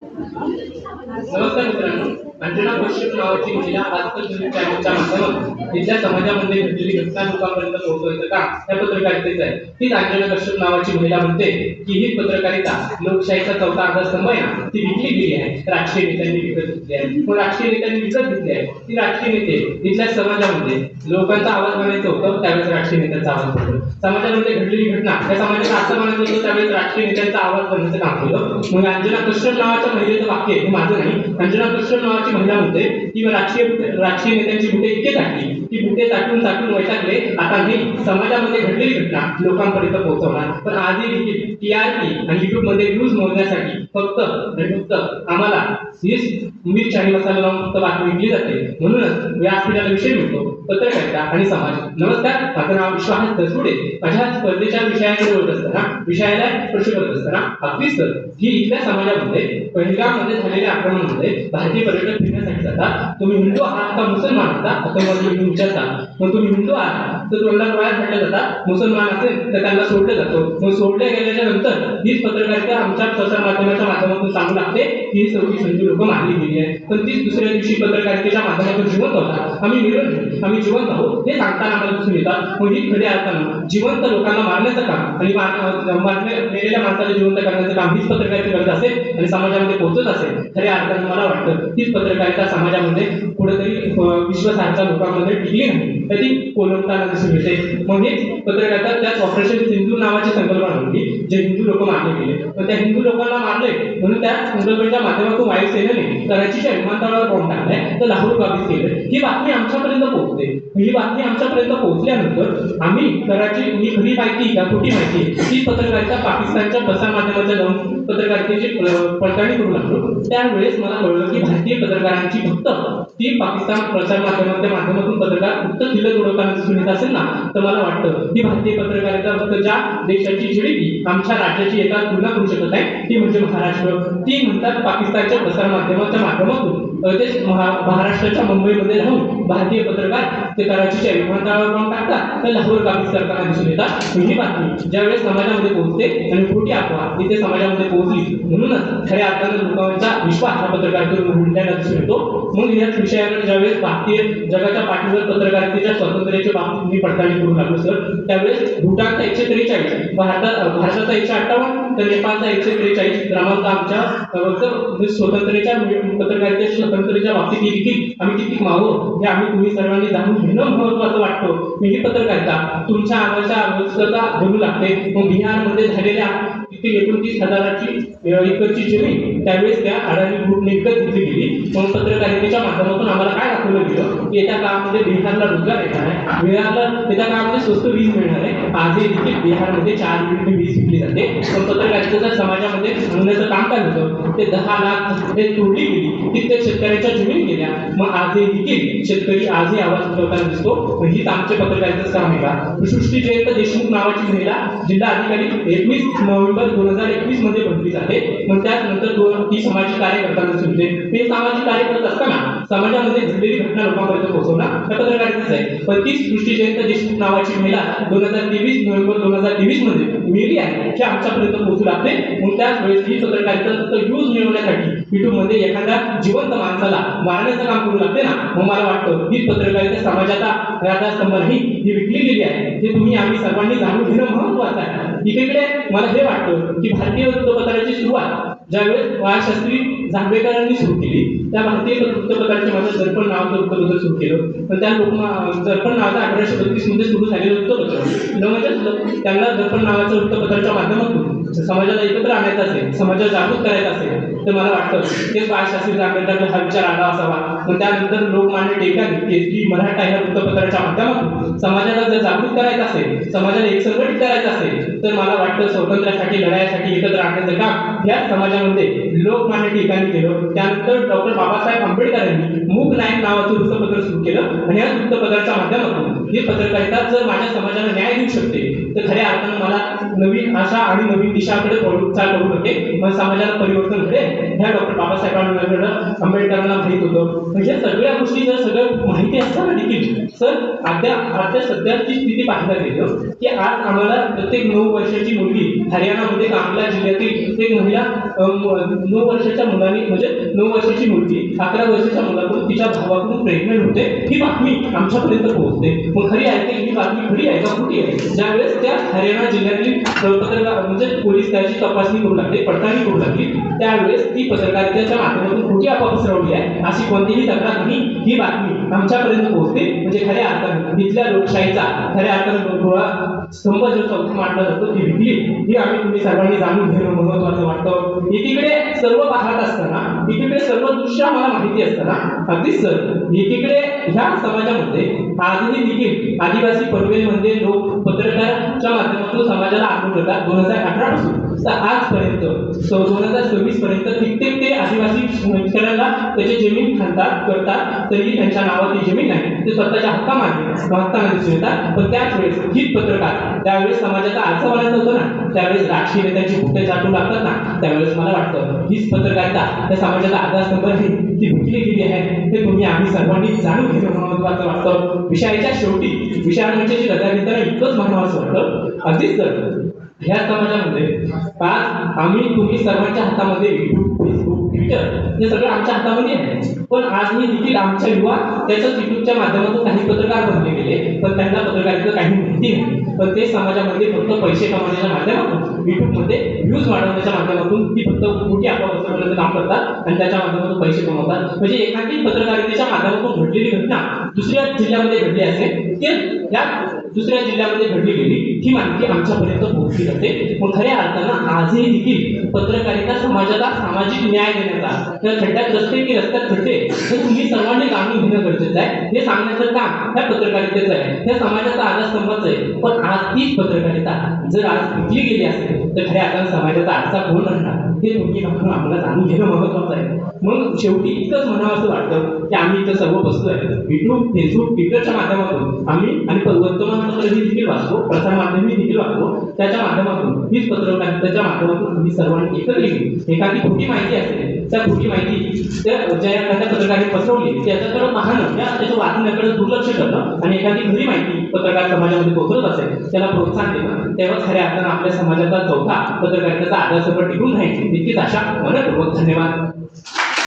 नमस्कार मित्रांनो, अंजना कश्यप नावाची महिला आजकाल न्यूज चॅनलच्या माध्यमातून तिथल्या समाजामध्ये घडलेली घटना लोकांपर्यंत पोहोचवायचं काम त्या पत्रकारितेचं आहे. तीच अंजना कश्यप नावाची महिला म्हणते की ही पत्रकारिता लोकशाहीचा चौथा आधारस्तंभ आहे ना, ती विकली गेली आहे, राजकीय नेत्यांनी विकत घेतली आहे. मग राजकीय नेत्यांनी विकत घेतली आहे ती राजकीय नेते तिथल्या समाजामध्ये लोकांचा आवाज बनायचं होतं, त्यावेळेस राजकीय नेत्यांचा आवाज होतो. समाजामध्ये घडलेली घटना त्या समाजाला असं म्हणायचं होतं, त्यावेळेस राजकीय नेत्यांचा आवाज बनण्याचं काम केलं. मग अंजना कश्यप नावाच्या महिलेचं वाक्य हे माझं नाही, अंजना कश्यप नावाची महिला म्हणते की राजकीय नेत्यांची बुटे इतके टाकली की बुटे चाटून चाटून वैतागले, आता मी समाजामध्ये घडलेली घटना लोकांपर्यंत पोहोचवणार. पण आजही टीआरपी आणि युट्यूब मध्ये व्ह्यूज मोजण्यासाठी फक्त आम्हाला मिरची आणि मसाला लावून फक्त बातमी विकली जाते. म्हणूनच व्यासपीठाला विषय मिळतो पत्रकारिता आणि समाज. नमस्कार, माझं नाव विश्वास दसुडे. माझ्या स्पर्धेच्या विषयाकडे होत असताना विषयाला प्रश्न करत असताना आपली सर ही इथल्या समाजामध्ये पहिलगाममध्ये झालेल्या आक्रमणामध्ये भारतीय पर्यटक फिरण्यासाठी जातात. तुम्ही हिंदू आहात का मुसलमान आहात असं मला विचारता. मग तुम्ही हिंदू आहात तर तुम्हाला बाहेर काढलं जातात, मुसलमान असेल तर त्यांना सोडलं जातो. मग सोडल्या गेल्याच्या नंतर हीच पत्रकारिता आमच्या प्रसार माध्यमाच्या माध्यमातून सांगू लागते की ही 26 हिंदू लोक मारली गेली आहे. पण तीच दुसऱ्या दिवशी पत्रकारितेच्या माध्यमातून जिवंत होता, आम्ही निरोध, आम्ही जिवंत आहोत हे सांगताना आम्हाला दिसून येतात. मग ही खऱ्या अर्थानं जिवंत लोकांना मारण्याचं काम आणि मेलेल्या माणसाला जिवंत करण्याचं काम हीच पत्रकारिता करत असेल आणि समाजामध्ये पोहोचत असेल. खऱ्या अर्थानं मला वाटतं हीच पत्रकारिता समाजामध्ये कुठेतरी विश्वासार्हता लोकांमध्ये टिकली नाही, तर ती कोलमताना दिसून येते. मग हेच पत्रकारिता त्याच ऑपरेशन सिंधू नावाची संकल्पना होती, जे हिंदू लोक मारले गेले. पण त्या हिंदू लोकांना मारले म्हणून त्या संकल्पनेच्या माध्यमातून वायुसेनेने कराचीच्या विमानतळावर बॉम्ब टाकलाय तर लाहोर काबीज केलं. ही बातमी आमच्यापर्यंत पोहोचते. ही बातमी आमच्यापर्यंत पोहोचल्यानंतर आम्ही कराची ही खरी माहिती का खोटी माहिती ही पत्रकारिता पाकिस्तानच्या प्रसार माध्यमाच्या जाऊन पत्रकारितेची पडताळणी करू लागलो. त्यावेळेस मला कळलं की भारतीय पत्रकारांची फक्त ती पाकिस्तान प्रसार माध्यमाच्या माध्यमातून पत्रकार फक्त किल्लत उडवताना दिसून येत असेल ना, तर मला वाटतं ही भारतीय पत्रकारिता फक्त ज्या देशाची जीडीपी आमच्या राज्याची एका तुलना करू शकत नाही ती म्हणजे महाराष्ट्र. ती म्हणतात पाकिस्तानच्या प्रसार माध्यमाच्या माध्यमातून तेच महाराष्ट्राच्या मुंबईमध्ये राहून भारतीय पत्रकार ते कराचीच्या विमानतळावर बॉम्ब टाकतात तर लाहोर काबीज करताना दिसून येतात. ही बातमी ज्यावेळेस समाजामध्ये पोहोचते आणि खोटी अफवा तिथे समाजामध्ये पोहोचली, म्हणूनच खऱ्या अर्थानं लोकांचा विश्वास हा पत्रकारितेवर उडल्याला दिसून येतो. मग याच विषयाकडे ज्यावेळेस भारतीय जगाच्या पाठीवर पत्रकारितेच्या स्वातंत्र्याच्या बाबतीत मी पडताळणी करू लागलो सर, त्यावेळेस भूटानचा 143, भारताचा 158 तर नेपाळचा 143 क्रमांक आमच्या स्वतंत्र्याच्या पत्रकारितेच्या स्वतंत्र्याच्या बाबतीत देखील आम्ही किती मावो हे आम्ही तुम्ही सर्वांनी जाणून घेणं महत्वाचं वाटतं. मी ही पत्रकारिता तुमच्या आवाच्या अवस्थेचा बोलू लागते. मग बिहारमध्ये झालेल्या 29,000 एकरची जमीन त्यावेळेस त्या अडाणी ग्रुपने विकत घेतली गेली. मग पत्रकारितेच्या माध्यमातून आम्हाला काय दाखवलं गेलं की येत्या काळामध्ये बिहारला रोजगार येणार आहे, बिहारला येत्या काळामध्ये स्वस्त वीज मिळणार आहे. आजही देखील बिहारमध्ये 4 युनिटने वीज विकली जाते. पण पत्रकारितेच्या समाजामध्ये सांगण्याचं काम काय होतं ते 10 लाख ते तोडली गेली, कित्येक शेतकऱ्यांच्या जमिनी गेल्या. मग आजही देखील शेतकरी आजही आवाज उठवताना दिसतो. हीच आमच्या पत्रकारितेचं काम आहे का? सृष्टी जयंत देशमुख नावाची महिला जिल्हा अधिकारी 21 नोव्हेंबर 2021 मध्ये बदली जाते. मग त्यानंतर ती सामाजिक कार्य करताना सुचते. हे सामाजिक कार्य करत असताना समाजामध्ये घडलेली घटना लोकांपर्यंत पोहोचवणं त्या पत्रकारितेच आहे. पण ती सृष्टी जयंत देशमुख नावाची महिला 2023 नोव्हेंबर 2023 मध्ये मेली आहे हे आमच्यापर्यंत पोहोचू लागते. मग त्याच वेळेस ही पत्रकारिता फक्त व्ह्यूज मिळवण्यासाठी युट्यूब मध्ये एखाद्या जिवंत माणसाला मारण्याचं काम करू लागते ना, मग मला वाटतं ही पत्रकारिता समाजाचा आधारस्तंभ नाही, ही विकली गेली आहे. हे तुम्ही आम्ही सर्वांनी जाणून घेणं महत्वाचं आहे. इकडे मला हे वाटतं की भारतीय वृत्तपत्राची सुरुवात ज्यावेळेस बाळशास्त्री जांभेकरांनी सुरू केली, त्या भारतीय वृत्तपत्राचे माझं दर्पण नावाचं वृत्तपत्र सुरू केलं. पण त्या दर्पण नावाचं 1832 मध्ये सुरू झालेलं वृत्तपत्र म्हणजे त्यांना दर्पण नावाचं वृत्तपत्राच्या माध्यमातून समाजाला एकत्र आणायचं असेल, समाजाला जागृत करायचं असेल, तर मला वाटतं तेच बाळशास्त्री जांभेकरांना हा विचार आला असावा. पण त्यानंतर लोकमान्य टिळकांनी केसरी मराठा या वृत्तपत्राच्या माध्यमातून समाजाला जर जागृत करायचं असेल, समाजाला एक संघटित करायचं असेल, तर मला वाटतं स्वातंत्र्यासाठी लढाईसाठी एकत्र आणण्याचं काम या समाजामध्ये लोकमान्य टिळकांनी केलं. त्यानंतर डॉक्टर बाबासाहेब आंबेडकरांनी मूक नायक नावाचं वृत्तपत्र सुरू केलं आणि या वृत्तपत्राच्या माध्यमातून ही पत्रकारिता जर माझ्या समाजाला न्याय देऊ शकते तर खऱ्या अर्थानं मला नवीन आशा आणि नवीन दिशाकडे वाटचाल करू शकते. मग समाजाला परिवर्तन घडेल ह्या डॉक्टर बाबासाहेब बाबासाहेबांकडं आंबेडकरांना माहित होतं. म्हणजे सगळ्या गोष्टी जर सगळं माहिती असताना देखील सर आता सध्याची स्थिती पाहायला गेलं की आज आम्हाला प्रत्येक 9 वर्षाची मुलगी हरियाणामध्ये कांगला जिल्ह्यातील एक महिला 9 वर्षाच्या मुलाने म्हणजे 9 वर्षाची मुलगी 11 वर्षाच्या मुलाकडून तिच्या भावाकडून प्रेग्नंट होते. ही बातमी आमच्यापर्यंत पोहोचते. मग खरी आहे की ही बातमी खरी आहे का खोटी आहे? ज्यावेळेस त्या हरियाणा जिल्ह्यातील पत्रकार म्हणजे पोलीस त्याची तपासणी करू लागले, पडताळणी करू लागली, त्यावेळेस ती पत्रकारितेच्या माध्यमातून खोटी अफवा पसरवली आहे अशी कोणतीही तक्रार नाही. ही बातमी आमच्यापर्यंत पोहोचते. म्हणजे खऱ्या अर्थाने इथल्या लोकशाहीचा खऱ्या अर्थाने डोळा स्तंभ जो चौथा मांडला जातो ती विकली ही तुम्ही सर्वांनी जाणून घेणं महत्वाचं वाटतं. एकीकडे सर्व पाहत असताना, एकीकडे सर्व दृश्य आम्हाला माहिती असताना, अगदीच सर एकीकडे ह्या समाजामध्ये आजही देखील आदिवासी पनवेलमध्ये लोक पत्रकाराच्या माध्यमातून समाजाला आंदोलन करतात. 2018 पासून तर आजपर्यंत 2026 पर्यंत कित्येक ते आदिवासी शेतकऱ्यांना त्याची जमीन खातात करतात, तरीही त्यांच्या नावात ती जमीन नाही, ते स्वतःच्या हक्काने दिसून येतात. पण त्याच वेळेस हीच पत्रकार त्यावेळेस समाजाचा आरसा बनायचा होतो ना, त्यावेळेस राजकीय नेत्यांची भुकटे चाटू लागतात ना, त्यावेळेस मला वाटतं हीच पत्रकारिता त्या समाजाचा आधारस्तंभ ती विकली गेली आहे. हे तुम्ही आम्ही सर्वांनी जाणून घेणं महत्वाचं वाटतं. विषयाच्या शेवटी विषयांची रजा घेताना इतकंच म्हणावं वाटतं. अगदीच तर ह्या समाजामध्ये आज तुम्ही सर्वांच्या हातामध्ये युट्यूब, फेसबुक, ट्विटर हे सगळं आमच्या हातामध्ये आहे. पण आजही देखील आमच्या युवा त्याच्याच युट्यूबच्या माध्यमातून काही पत्रकार बनले गेले, पण त्यांना पत्रकारितेचं काही माहिती नाही. पण ते समाजामध्ये फक्त पैसे कमवण्याच्या माध्यमातून युट्यूबमध्ये व्ह्यूज वाढवण्याच्या माध्यमातून ती फक्त मोठी अफवा पसरवण्याचं काम करतात आणि त्याच्या माध्यमातून पैसे कमवतात. म्हणजे एखादी पत्रकारितेच्या माध्यमातून घडलेली घटना दुसऱ्या जिल्ह्यामध्ये घडली असेल ते या दुसऱ्या जिल्ह्यामध्ये घडली गेली ही माहिती आमच्यापर्यंत पोहोचली जाते. मग खऱ्या अर्थानं आजही देखील पत्रकारिता समाजाला सामाजिक न्याय देण्याचा तर खड्ड्यात रस्ते की रस्त्यात खड्डे हे तुम्ही सर्वांनी जाणून घेणं गरजेचं आहे. हे सांगण्याचं काम ह्या पत्रकारितेचं आहे, ह्या समाजाचा आधारस्तंभाचं आहे. पण आज तीच पत्रकारिता जर आज विकली गेली असेल तर खऱ्या अर्थानं समाजाचा आरसा कोण राहणार हे तुम्ही आम्हाला जाणून घेणं महत्वाचं आहे. मग शेवटी इतकंच म्हणावं असं वाटतं की आम्ही इथं सर्व बसलोय युट्यूब, फेसबुक, ट्विटरच्या माध्यमातून आम्ही आणि वर्तमानपत्रही देखील वाचतो, प्रसारमाध्यमही देखील वाचतो. त्याच्या माध्यमातून हीच पत्रकारितेच्या माध्यमातून आम्ही सर्वांनी एकत्र येऊन एखादी खोटी माहिती असेल त्या खोटी माहिती त्या ज्या एखाद्या पत्रकाराने पसरवली त्याच्याकडे पाहणं, त्याच्या वाचण्याकडे दुर्लक्ष करणं आणि एखादी खरी माहिती पत्रकार समाजामध्ये पोहोचत असेल त्याला प्रोत्साहन देणं, तेव्हाच खऱ्या अर्थानं आपल्या समाजाचा चौथा पत्रकारितेचा आदर्श टिकून राहील. नक्कीच अशा मनपूर्वक धन्यवाद.